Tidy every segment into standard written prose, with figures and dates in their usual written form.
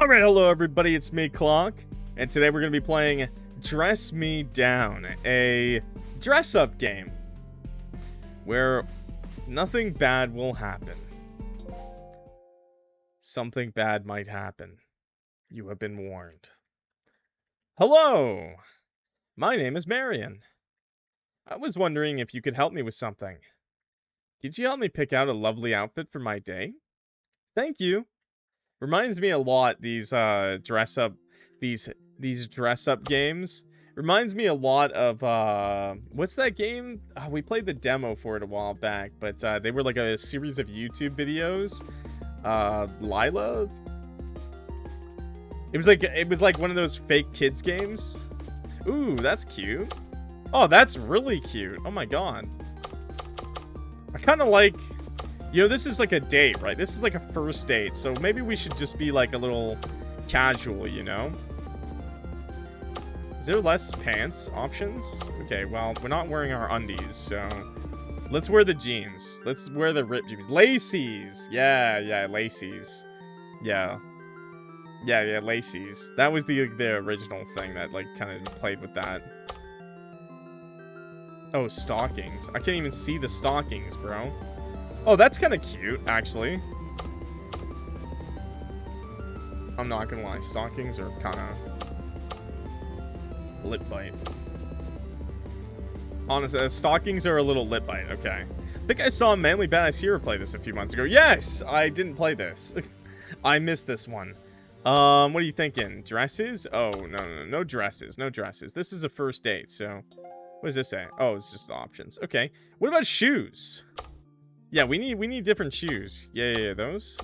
Alright, hello everybody, it's me, Clock, and today we're going to be playing Dress Me Down, a dress-up game, where nothing bad will happen. Something bad might happen. You have been warned. Hello! My name is Marion. I was wondering if you could help me with something. Could you help me pick out a lovely outfit for my date? Thank you. Reminds me a lot, these dress up games. Reminds me a lot of what's that game? We played the demo for it a while back, but they were like a series of YouTube videos. Lila? It was like one of those fake kids games. Ooh, that's cute. Oh, that's really cute. Oh my god. I kind of like, you know, this is like a date, right? This is like a first date, so maybe we should just be like a little casual, you know? Is there less pants options? Okay, well, we're not wearing our undies, so let's wear the jeans. Let's wear the ripped jeans. Lacy's! Yeah, lacy's. Yeah, lacy's. That was the original thing that, like, kind of played with that. Oh, stockings. I can't even see the stockings, bro. Oh, that's kind of cute, actually. I'm not gonna lie, stockings are kind of lip bite. Honestly, stockings are a little lip bite, okay. I think I saw a Manly Badass Hero play this a few months ago. Yes! I didn't play this. I missed this one. What are you thinking? Dresses? Oh, no dresses. No dresses. This is a first date, so... What does this say? Oh, it's just the options. Okay. What about shoes? Yeah, we need different shoes. Yeah, those.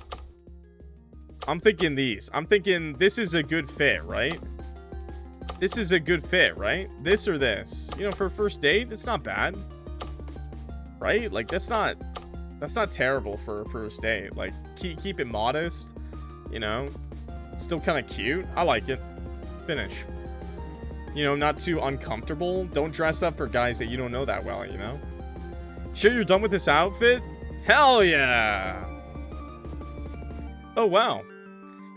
I'm thinking these. I'm thinking this is a good fit, right? This is a good fit, right? This or this. You know, for a first date, it's not bad. Right? Like, that's not terrible for a first date. Like, keep it modest. You know? It's still kind of cute. I like it. Finish. You know, not too uncomfortable. Don't dress up for guys that you don't know that well, you know? Sure you're done with this outfit? Hell yeah! Oh, wow.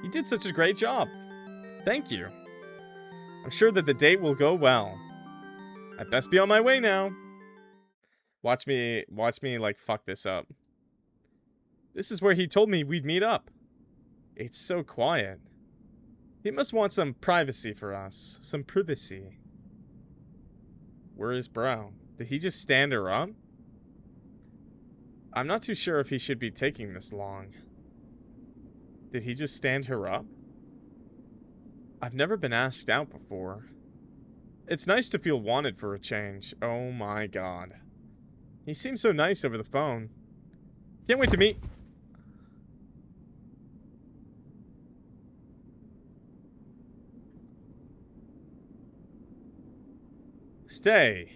You did such a great job. Thank you. I'm sure that the date will go well. I'd best be on my way now. Watch me, like, fuck this up. This is where he told me we'd meet up. It's so quiet. He must want some privacy for us. Some privacy. Where is bro? Did he just stand her up? I'm not too sure if he should be taking this long. Did he just stand her up? I've never been asked out before. It's nice to feel wanted for a change. Oh my god. He seems so nice over the phone. Can't wait to meet... Stay.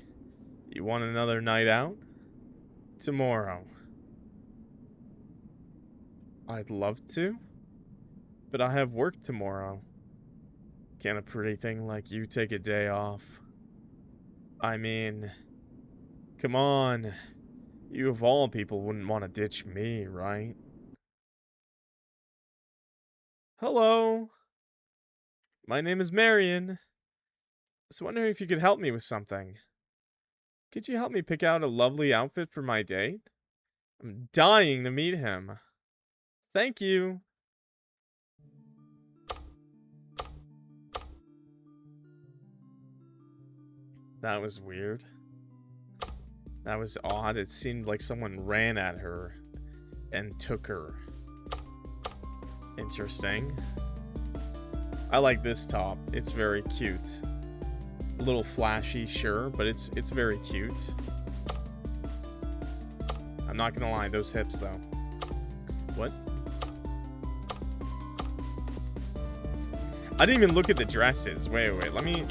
You want another night out? Tomorrow. I'd love to, but I have work tomorrow. Can a pretty thing like you take a day off? I mean, come on. You of all people wouldn't want to ditch me, right? Hello. My name is Marion. I was wondering if you could help me with something. Could you help me pick out a lovely outfit for my date? I'm dying to meet him. Thank you. That was weird. That was odd. It seemed like someone ran at her and took her. Interesting. I like this top. It's very cute. A little flashy, sure, but it's very cute. I'm not gonna lie, those hips though. What? I didn't even look at the dresses. Wait, let me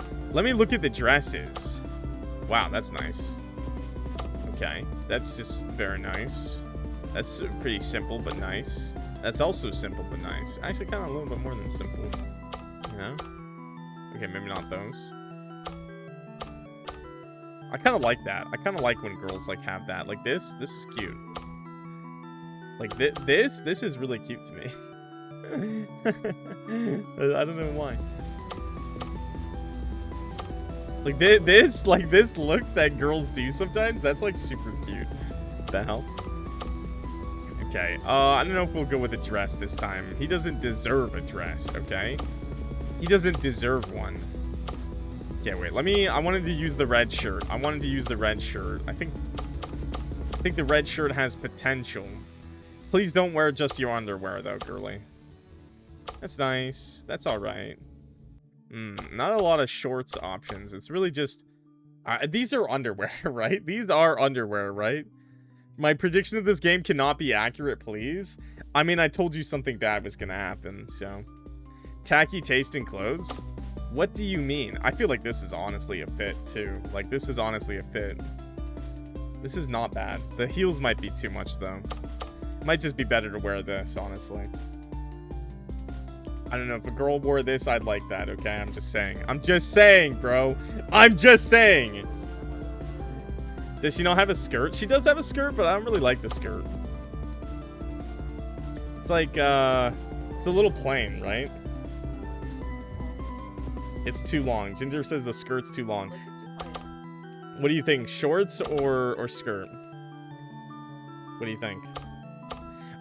look at the dresses. Wow, that's nice. Okay, that's just very nice. That's pretty simple but nice. That's also simple but nice. Actually, kind of a little bit more than simple. You know? Okay, maybe not those. I kind of like that. I kind of like when girls, like, have that. Like, this is cute. Like, this is really cute to me. I don't know why. Like this look that girls do sometimes, that's like super cute. What the hell? Okay, I don't know if we'll go with a dress this time. He doesn't deserve a dress, okay? He doesn't deserve one. Okay, wait, I wanted to use the red shirt. I think the red shirt has potential. Please don't wear just your underwear, though, girly. That's nice. That's alright. Not a lot of shorts options. It's really just... these are underwear, right? These are underwear, right? My prediction of this game cannot be accurate, please. I mean, I told you something bad was gonna happen, so... Tacky taste in clothes? What do you mean? I feel like this is honestly a fit, too. Like, this is honestly a fit. This is not bad. The heels might be too much, though. Might just be better to wear this, honestly. I don't know, if a girl wore this, I'd like that, okay? I'm just saying. I'm just saying, bro. I'm just saying. Does she not have a skirt? She does have a skirt, but I don't really like the skirt. It's like, it's a little plain, right? It's too long. Ginger says the skirt's too long. What do you think? Shorts or skirt? What do you think?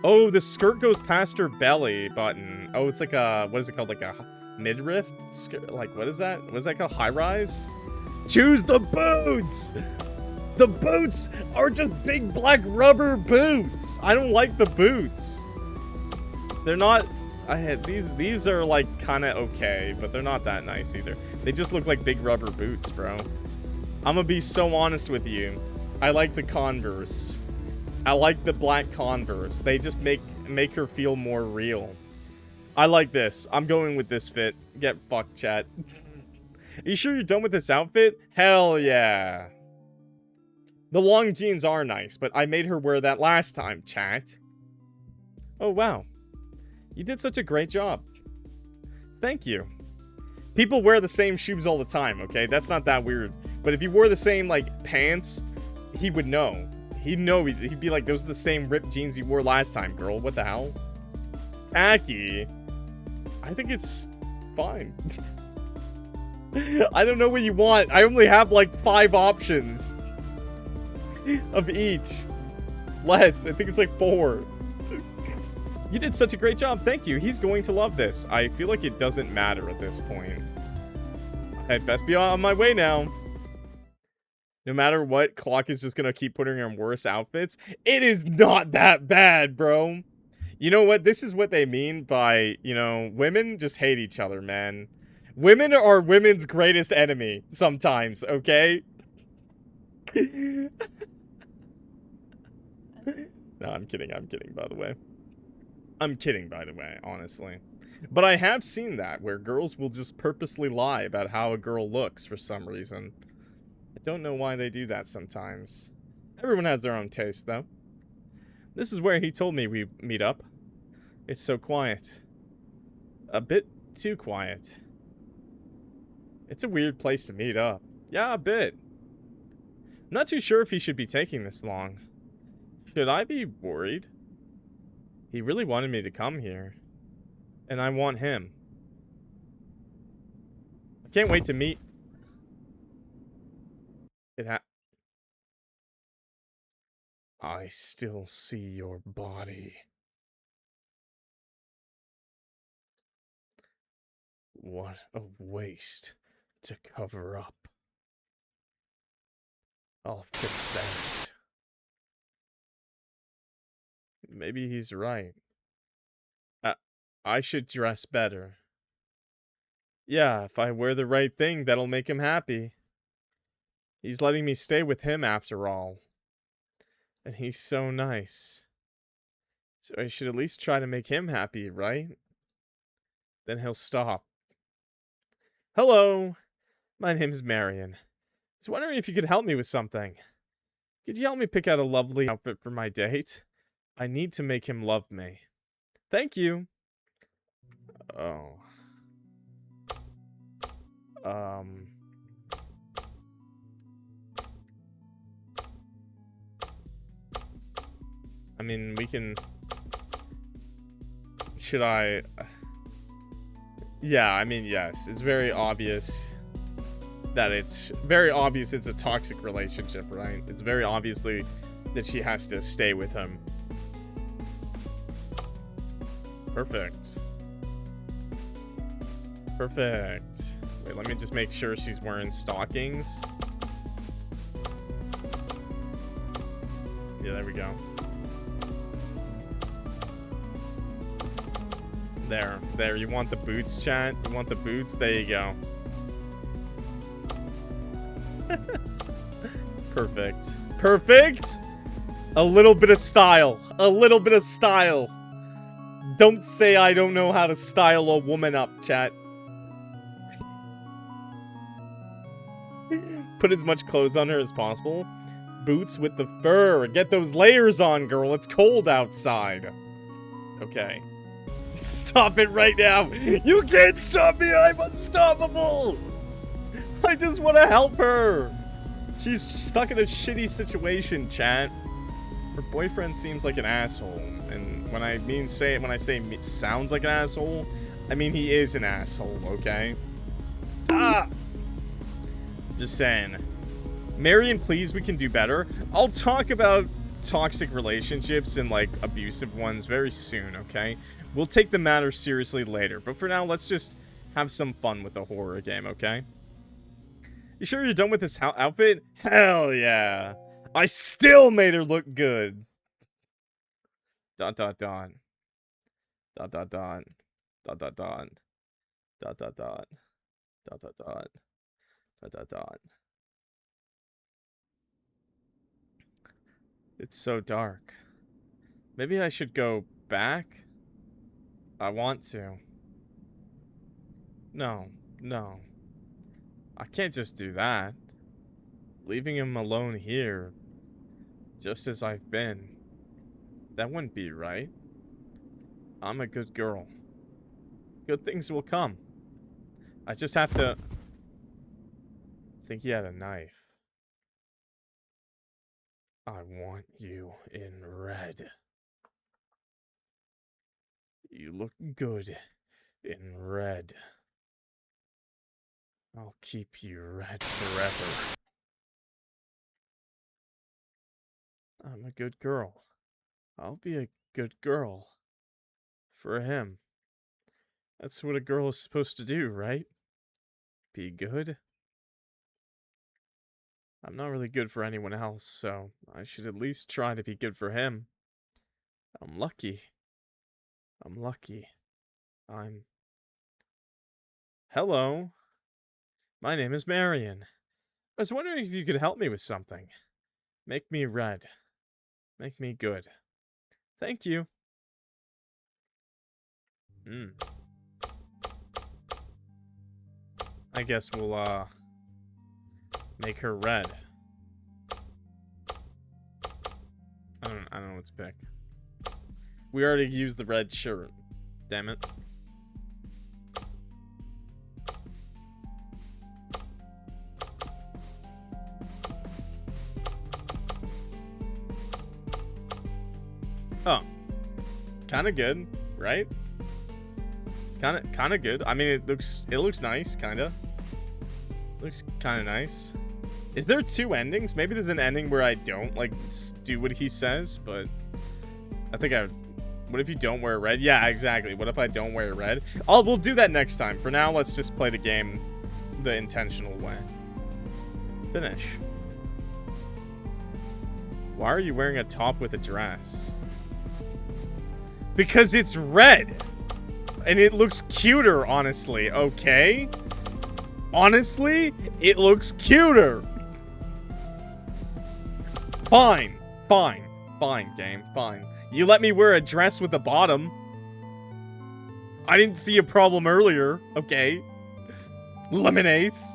Oh, the skirt goes past her belly button. Oh, it's like a, what is it called? Like a midriff skirt? Like, what is that? What is that called? High rise? Choose the boots! The boots are just big black rubber boots. I don't like the boots. They're not, these are like kind of okay, but they're not that nice either. They just look like big rubber boots, bro. I'm gonna be so honest with you. I like the Converse. I like the black Converse. They just make her feel more real. I like this. I'm going with this fit. Get fucked, chat. Are you sure you're done with this outfit? Hell yeah. The long jeans are nice, but I made her wear that last time, chat. Oh, wow. You did such a great job. Thank you. People wear the same shoes all the time, okay? That's not that weird. But if you wore the same, like, pants, he would know. He'd know. He'd be like, those are the same ripped jeans you wore last time, girl. What the hell? Tacky. I think it's fine. I don't know what you want. I only have, like, 5 options. Of each. Less. I think it's like 4. You did such a great job. Thank you. He's going to love this. I feel like it doesn't matter at this point. I'd best be on my way now. No matter what, Clock is just gonna keep putting her in worse outfits. It is not that bad, bro. You know what? This is what they mean by, you know, women just hate each other, man. Women are women's greatest enemy sometimes, okay? No, I'm kidding, by the way. I'm kidding, by the way, honestly. But I have seen that, where girls will just purposely lie about how a girl looks for some reason. I don't know why they do that sometimes. Everyone has their own taste, though. This is where he told me we meet up. It's so quiet. A bit too quiet. It's a weird place to meet up. Yeah, a bit. I'm not too sure if he should be taking this long. Should I be worried? He really wanted me to come here. And I want him. I can't wait to meet... I still see your body. What a waste to cover up. I'll fix that. Maybe he's right. I should dress better. Yeah, if I wear the right thing, that'll make him happy. He's letting me stay with him after all. And he's so nice. So I should at least try to make him happy, right? Then he'll stop. Hello, my name's Marion. I was wondering if you could help me with something. Could you help me pick out a lovely outfit for my date? I need to make him love me. Thank you. Oh. I mean, we can... Should I... Yeah, I mean, yes. It's very obvious that it's a toxic relationship, right? It's very obviously that she has to stay with him. Perfect. Perfect. Wait, let me just make sure she's wearing stockings. Yeah, there we go. There. You want the boots, chat? You want the boots? There you go. Perfect. Perfect! A little bit of style. A little bit of style. Don't say I don't know how to style a woman up, chat. Put as much clothes on her as possible. Boots with the fur. Get those layers on, girl. It's cold outside. Okay. Stop it right now. You can't stop me. I'm unstoppable. I just want to help her. She's stuck in a shitty situation, chat. Her boyfriend seems like an asshole. And when I say sounds like an asshole, I mean he is an asshole, okay? Ah! Just saying. Marion, please, we can do better. I'll talk about toxic relationships and, like, abusive ones very soon, okay? We'll take the matter seriously later. But for now, let's just have some fun with the horror game, okay? You sure you're done with this outfit? Hell yeah. I still made her look good. Dot, dot, dot. Dot, dot, dot. Dot, dot, dot. Dot, dot, dot. Dot, dot, dot. Dot, dot, dot. It's so dark. Maybe I should go back? I want to. No. I can't just do that. Leaving him alone here, just as I've been, that wouldn't be right. I'm a good girl. Good things will come. I just have to... I think he had a knife. I want you in red. You look good in red. I'll keep you red forever. I'm a good girl. I'll be a good girl. For him. That's what a girl is supposed to do, right? Be good? I'm not really good for anyone else, so I should at least try to be good for him. I'm lucky. Hello. My name is Marion. I was wondering if you could help me with something. Make me red. Make me good. Thank you. I guess we'll, make her red. I don't know what to pick. We already used the red shirt. Damn it. Oh. Kinda good, right? Kinda good. I mean, it looks nice, kinda. Looks kinda nice. Is there 2 endings? Maybe there's an ending where I don't, like, just do what he says, but... I think what if you don't wear red? Yeah, exactly. What if I don't wear red? We'll do that next time. For now, let's just play the game the intentional way. Finish. Why are you wearing a top with a dress? Because it's red! And it looks cuter, honestly, okay? Honestly, it looks cuter! Fine, game, fine. You let me wear a dress with a bottom. I didn't see a problem earlier, okay? Lemonades.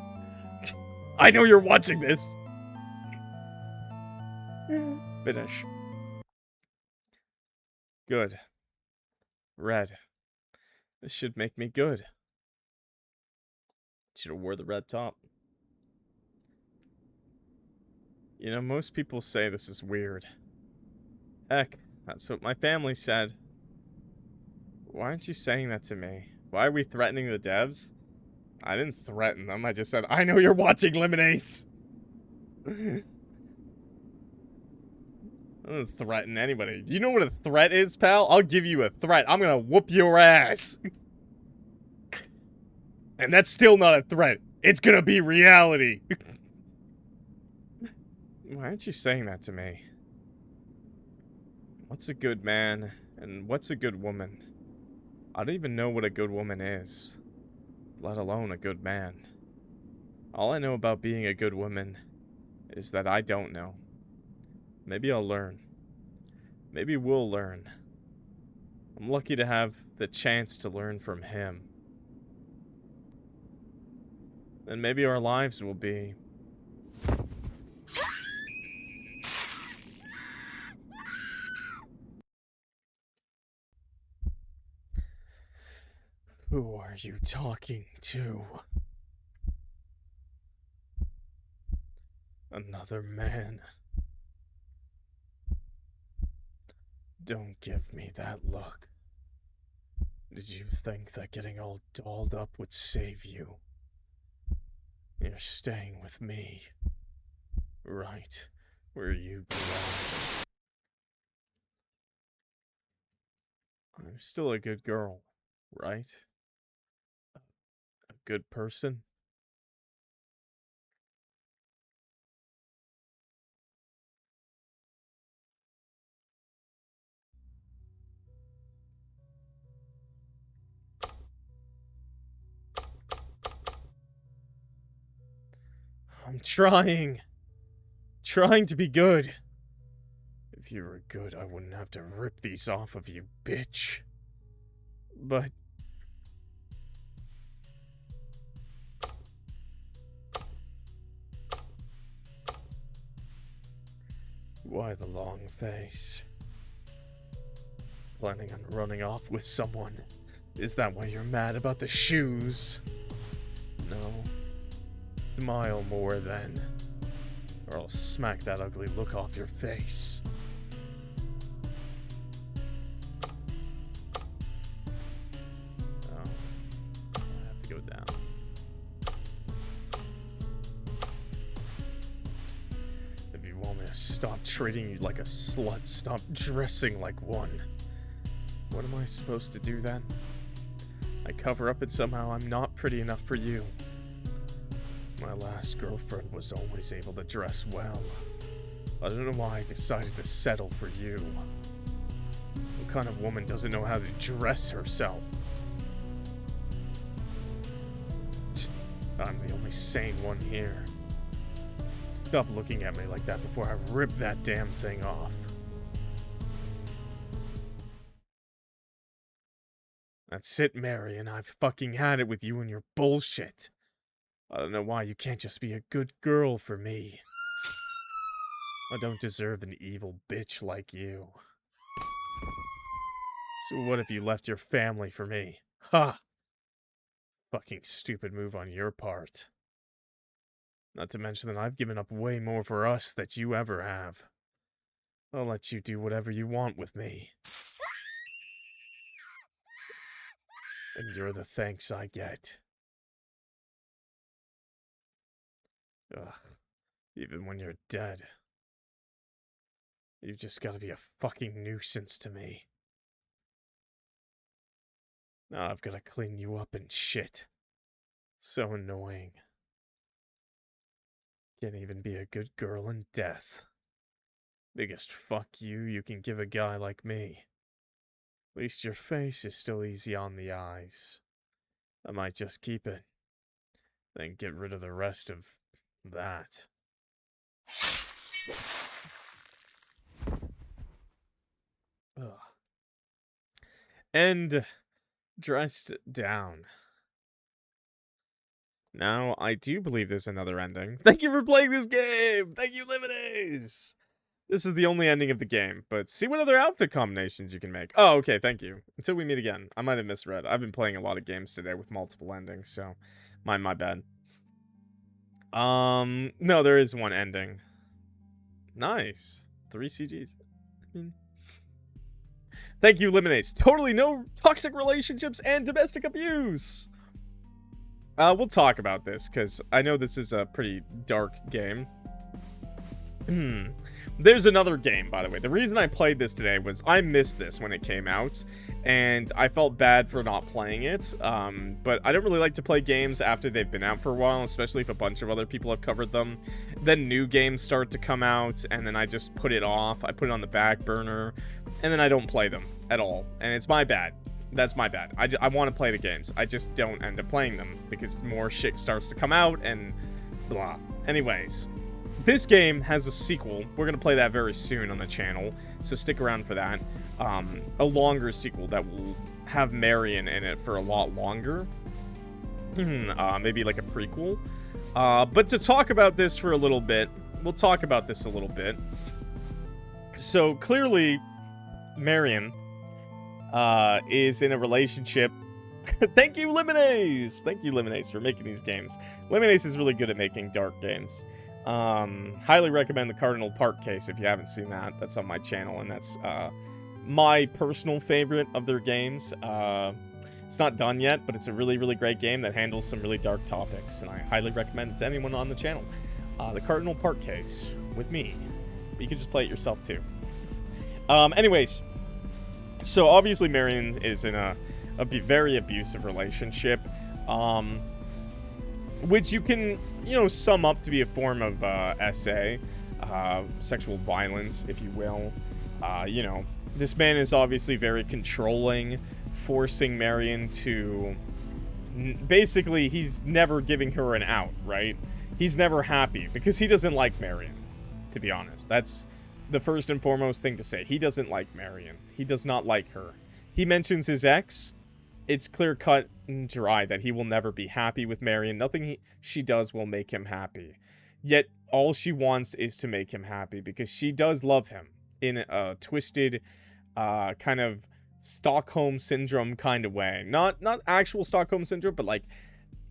I know you're watching this. Finish. Good. Red. This should make me good. Should have wore the red top. You know, most people say this is weird. Heck, that's what my family said. Why aren't you saying that to me? Why are we threatening the devs? I didn't threaten them. I just said, I know you're watching Lemonades. I don't threaten anybody. Do you know what a threat is, pal? I'll give you a threat. I'm gonna whoop your ass. And that's still not a threat. It's gonna be reality. Why aren't you saying that to me? What's a good man, and what's a good woman? I don't even know what a good woman is, let alone a good man. All I know about being a good woman is that I don't know. Maybe I'll learn. Maybe we'll learn. I'm lucky to have the chance to learn from him. And maybe our lives will be... Who are you talking to? Another man. Don't give me that look. Did you think that getting all dolled up would save you? You're staying with me. Right where you belong. I'm still a good girl, right? A good person? I'm trying to be good. If you were good, I wouldn't have to rip these off of you, bitch. But... why the long face? Planning on running off with someone? Is that why you're mad about the shoes? No. Smile more then, or I'll smack that ugly look off your face. Oh, I have to go down. If you want me to stop treating you like a slut, stop dressing like one. What am I supposed to do then? I cover up and somehow I'm not pretty enough for you. My last girlfriend was always able to dress well. I don't know why I decided to settle for you. What kind of woman doesn't know how to dress herself? I'm the only sane one here. Stop looking at me like that before I rip that damn thing off. That's it, Marion. I've fucking had it with you and your bullshit. I don't know why you can't just be a good girl for me. I don't deserve an evil bitch like you. So what if you left your family for me? Ha! Fucking stupid move on your part. Not to mention that I've given up way more for us than you ever have. I'll let you do whatever you want with me. And you're the thanks I get. Ugh. Even when you're dead. You've just gotta be a fucking nuisance to me. Now I've gotta clean you up and shit. So annoying. Can't even be a good girl in death. Biggest fuck you can give a guy like me. At least your face is still easy on the eyes. I might just keep it. Then get rid of the rest of that. Ugh. And dressed down. Now, I do believe there's another ending. Thank you for playing this game! Thank you, Lemonades! This is the only ending of the game, but see what other outfit combinations you can make. Oh, okay, thank you. Until we meet again. I might have misread. I've been playing a lot of games today with multiple endings, so my bad. No, there is one ending. Nice. 3 CGs. I mean, Thank you, Lemonades. Totally no toxic relationships and domestic abuse. We'll talk about this, because I know this is a pretty dark game. There's another game, by the way. The reason I played this today was I missed this when it came out, and I felt bad for not playing it. But I don't really like to play games after they've been out for a while, especially if a bunch of other people have covered them. Then new games start to come out, and then I just put it off. I put it on the back burner, and then I don't play them at all. And it's my bad. That's my bad. I want to play the games. I just don't end up playing them, because more shit starts to come out, and blah. Anyways. This game has a sequel. We're going to play that very soon on the channel, so stick around for that. A longer sequel that will have Marion in it for a lot longer. Maybe like a prequel. But to talk about this for a little bit, we'll talk about this a little bit. So clearly, Marion is in a relationship. Thank you, Lemonades! Thank you, Lemonades, for making these games. Lemonades is really good at making dark games. Highly recommend the Cardinal Park case if you haven't seen that. That's on my channel, and that's my personal favorite of their games. It's not done yet, but it's a really, really great game that handles some really dark topics, and I highly recommend it to anyone on the channel. The Cardinal Park case with me. You can just play it yourself too. Anyways, so obviously Marion is in a very abusive relationship, which you can, you know, sum up to be a form of SA, sexual violence, if you will. You know, this man is obviously very controlling, forcing Marion to... Basically, he's never giving her an out, right? He's never happy, because he doesn't like Marion, to be honest. That's the first and foremost thing to say. He doesn't like Marion. He does not like her. He mentions his ex. It's clear-cut and dry that he will never be happy with Marion. Nothing she does will make him happy. Yet, all she wants is to make him happy, because she does love him in a twisted, kind of Stockholm Syndrome kind of way. Not actual Stockholm Syndrome, but, like,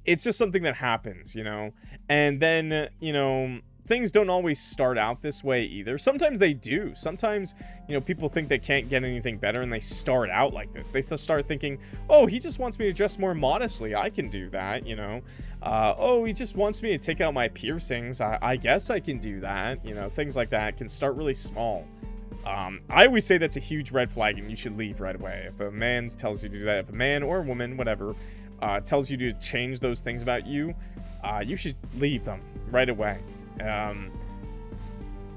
it's just something that happens, you know? And then, you know... Things don't always start out this way either. Sometimes they do. Sometimes, you know, people think they can't get anything better and they start out like this. They start thinking, oh, he just wants me to dress more modestly. I can do that, you know. Oh, he just wants me to take out my piercings. I guess I can do that. You know, things like that can start really small. I always say that's a huge red flag and you should leave right away. If a man tells you to do that, if a man or a woman, whatever, tells you to change those things about you, you should leave them right away.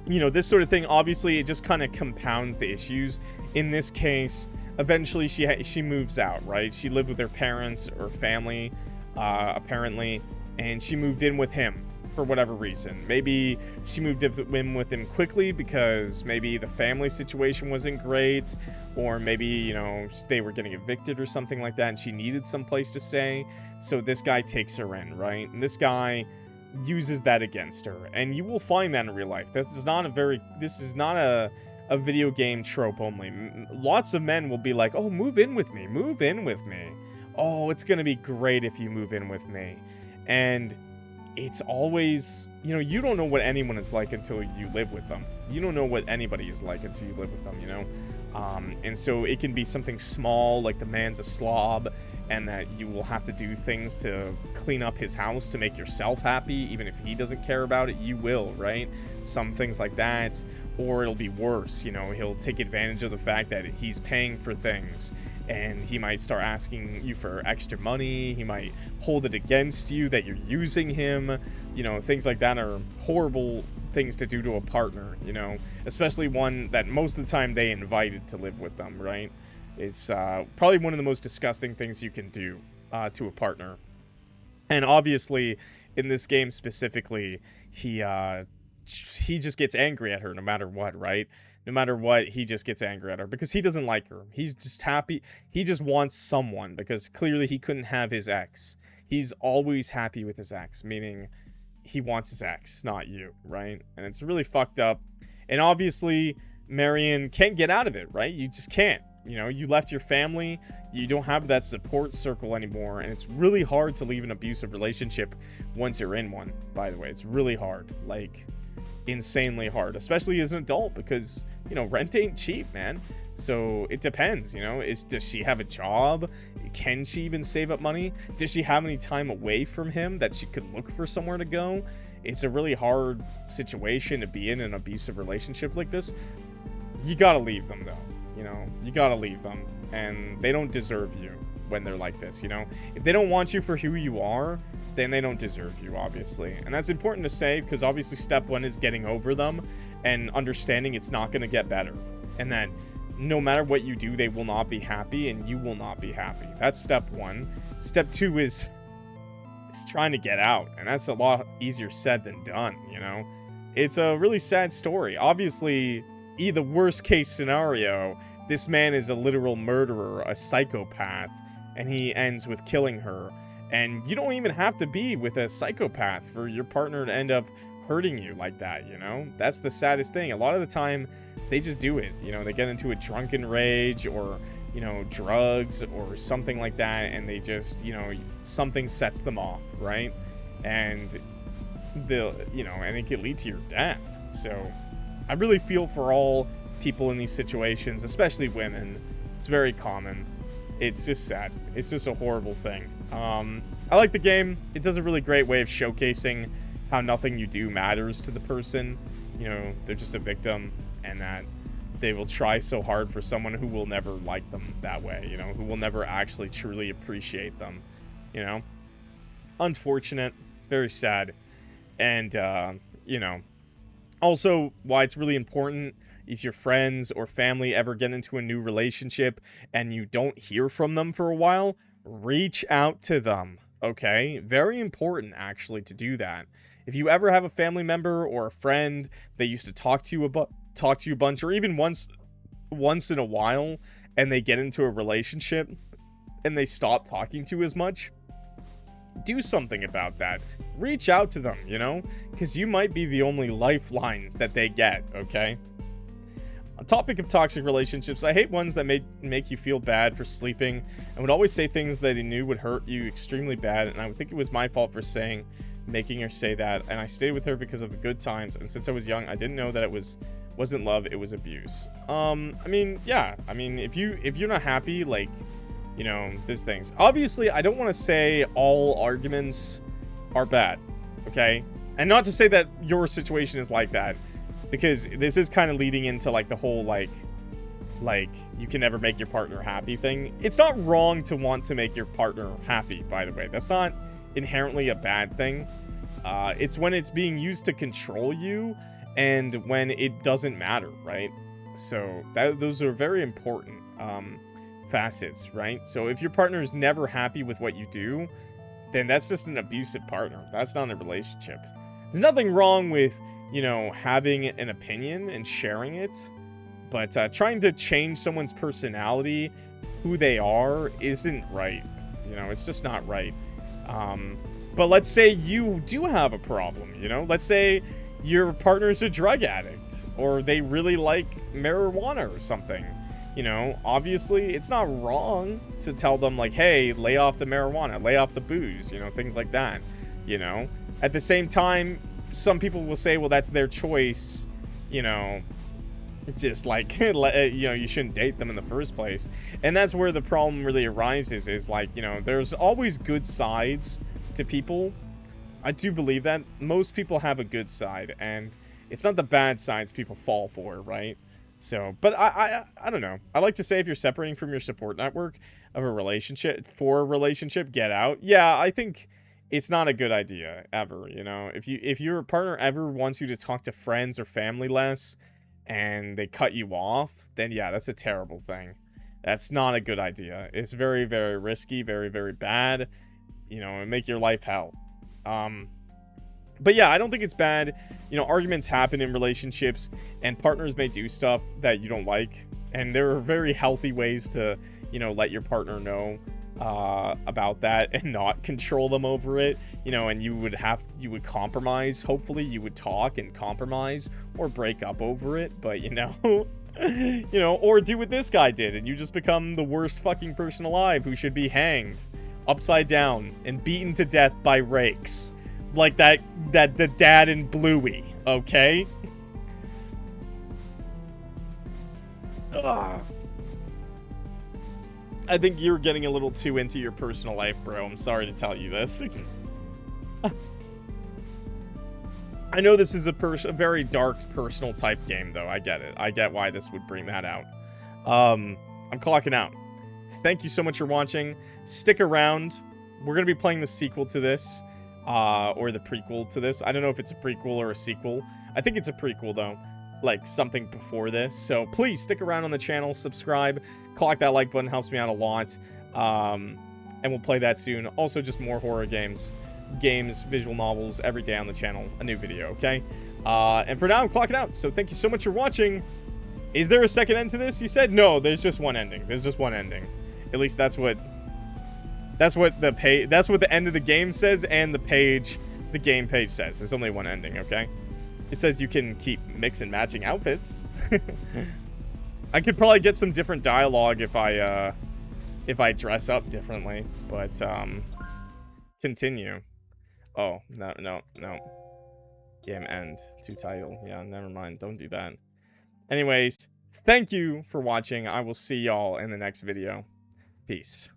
You know, this sort of thing, obviously, it just kind of compounds the issues. In this case, eventually she moves out, right? She lived with her parents or family, apparently, and she moved in with him for whatever reason. Maybe she moved in with him quickly because maybe the family situation wasn't great, or maybe, you know, they were getting evicted or something like that, and she needed some place to stay, so this guy takes her in, right? And this guy uses that against her, and you will find that in real life. This is not a video game trope only. Lots of men will be like, oh, move in with me, oh, it's gonna be great if you move in with me. And it's always, you know, you don't know what anyone is like until you live with them. You don't know what anybody is like until you live with them, you know. And so it can be something small, like the man's a slob, and that you will have to do things to clean up his house to make yourself happy, even if he doesn't care about it, you will, right? Some things like that. Or it'll be worse, you know, he'll take advantage of the fact that he's paying for things, and he might start asking you for extra money, he might hold it against you that you're using him, you know, things like that are horrible things to do to a partner, you know, especially one that most of the time they invited to live with them, right? It's probably one of the most disgusting things you can do to a partner. And obviously, in this game specifically, he just gets angry at her no matter what, right? No matter what, he just gets angry at her because he doesn't like her. He's just happy. He just wants someone because clearly he couldn't have his ex. He's always happy with his ex, meaning he wants his ex, not you, right? And it's really fucked up. And obviously, Marion can't get out of it, right? You just can't. You know, you left your family, you don't have that support circle anymore, and it's really hard to leave an abusive relationship once you're in one, by the way. It's really hard, like, insanely hard, especially as an adult, because, you know, rent ain't cheap, man. So it depends, you know. Does she have a job? Can she even save up money? Does she have any time away from him that she could look for somewhere to go? It's a really hard situation to be in an abusive relationship like this. You gotta leave them, though. You know, you gotta leave them. And they don't deserve you when they're like this, you know? If they don't want you for who you are, then they don't deserve you, obviously. And that's important to say, because obviously step one is getting over them and understanding it's not going to get better. And that no matter what you do, they will not be happy and you will not be happy. That's step one. Step two is trying to get out. And that's a lot easier said than done, you know? It's a really sad story. Obviously, the worst case scenario, this man is a literal murderer, a psychopath, and he ends with killing her. And you don't even have to be with a psychopath for your partner to end up hurting you like that, you know? That's the saddest thing. A lot of the time, they just do it. You know, they get into a drunken rage or, you know, drugs or something like that, and they just, you know, something sets them off, right? And, and it could lead to your death. So, I really feel for all people in these situations, especially women. It's very common. It's just sad. It's just a horrible thing. I like the game. It does a really great way of showcasing how nothing you do matters to the person. You know, they're just a victim, and that they will try so hard for someone who will never like them that way, you know, who will never actually truly appreciate them, you know. Unfortunate, very sad. And, you know, also why it's really important if your friends or family ever get into a new relationship and you don't hear from them for a while, reach out to them, okay? Very important, actually, to do that. If you ever have a family member or a friend that used to talk to you a bunch, or even once in a while, and they get into a relationship and they stop talking to you as much, do something about that. Reach out to them, you know? Because you might be the only lifeline that they get, okay? On topic of toxic relationships, I hate ones that make you feel bad for sleeping and would always say things that they knew would hurt you extremely bad, and I would think it was my fault for making her say that, and I stayed with her because of the good times, and since I was young, I didn't know that it wasn't love, it was abuse. I mean, yeah, I mean, if you're not happy, like, you know, there's things. Obviously, I don't want to say all arguments are bad, okay? And not to say that your situation is like that, because this is kind of leading into, like, the whole, like, you can never make your partner happy thing. It's not wrong to want to make your partner happy, by the way. That's not inherently a bad thing. It's when it's being used to control you and when it doesn't matter, right? So those are very important facets, right? So if your partner is never happy with what you do, then that's just an abusive partner. That's not a relationship. There's nothing wrong with, you know, having an opinion and sharing it, but trying to change someone's personality, who they are, isn't right. You know, it's just not right. But let's say you do have a problem, you know? Let's say your partner's a drug addict, or they really like marijuana or something. You know, obviously, it's not wrong to tell them, like, hey, lay off the marijuana, lay off the booze, you know, things like that, you know? At the same time, some people will say, well, that's their choice, you know, just like, you know, you shouldn't date them in the first place. And that's where the problem really arises, is like, you know, there's always good sides to people. I do believe that most people have a good side, and it's not the bad sides people fall for, right? So, but I don't know. I like to say, if you're separating from your support network of a relationship, get out. Yeah, I think it's not a good idea ever, you know? If your partner ever wants you to talk to friends or family less and they cut you off, then yeah, that's a terrible thing. That's not a good idea. It's very, very risky, very, very bad, you know, and make your life hell. But yeah, I don't think it's bad. You know, arguments happen in relationships, and partners may do stuff that you don't like, and there are very healthy ways to, you know, let your partner know about that and not control them over it, you know. And you would compromise. Hopefully you would talk and compromise, or break up over it, but you know, you know, or do what this guy did and you just become the worst fucking person alive who should be hanged upside down and beaten to death by rakes, like the dad in Bluey, okay? Ugh. I think you're getting a little too into your personal life, bro. I'm sorry to tell you this. I know this is a very dark, personal type game, though. I get it. I get why this would bring that out. I'm clocking out. Thank you so much for watching. Stick around. We're going to be playing the sequel to this, or the prequel to this. I don't know if it's a prequel or a sequel. I think it's a prequel, though. Like, something before this. So, please stick around on the channel. Subscribe. Clock that like button. Helps me out a lot. And we'll play that soon. Also, just more horror games, visual novels, every day on the channel. A new video, okay? And for now, I'm clocking out. So, thank you so much for watching. Is there a second end to this? You said? No, there's just one ending. There's just one ending. At least that's what the end of the game says, and the game page says. There's only one ending, okay? It says you can keep mix and matching outfits. I could probably get some different dialogue if I dress up differently, but continue. Oh, no. Game end to title. Yeah, never mind. Don't do that. Anyways, thank you for watching. I will see y'all in the next video. Peace.